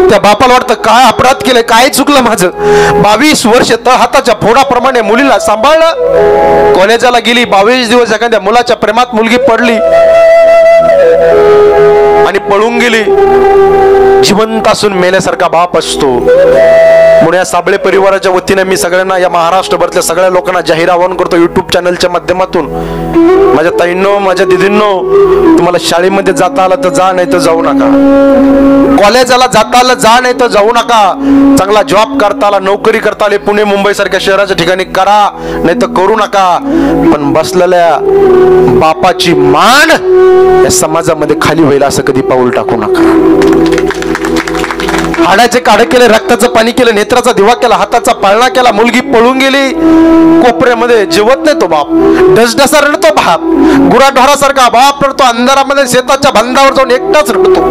त्या बापाला वाटतं काय अपराध केले, काय चुकलं माझं. 22 वर्ष हाताच्या फोडाप्रमाणे मुलीला सांभाळलं. कॉलेजाला गेली, 22 दिवस एखाद्या मुलाच्या प्रेमात मुलगी पडली आणि पळून गेली. जिवंत असून मेल्यासारखा बाप असतो. म्हणून या साबळे परिवाराच्या वतीने मी सगळ्यांना, या महाराष्ट्रभरातल्या सगळ्या लोकांना जाहीर आवाहन करतो युट्यूब चॅनलच्या माध्यमातून. माझ्या ताईंनो, माझ्या दिदींनो, तुम्हाला शाळेमध्ये जाता आलं तर जा, नाही तर जाऊ नका. कॉलेजाला जाता आलं जा, नाही तर जाऊ नका. चांगला जॉब करता आला, नोकरी करता आली, पुणे मुंबई सारख्या शहराच्या ठिकाणी करा, नाही तर करू नका. पण बसलेल्या बापाची मान या समाजामध्ये खाली होईल असं कधी पाऊल टाकू नका. हाडाचे काढे केले, रक्ताचं पाणी केलं, नेत्राचा दिवा केला, हाताचा पाळणा केला, मुलगी पळून गेली. कोपऱ्यामध्ये जेवत नाही तो बाप, डसडसा रडतो बाप, गुराढोरासारखा बाप रडतो. अंधारामध्ये शेताच्या बंधावर जाऊन एकटाच रडतो.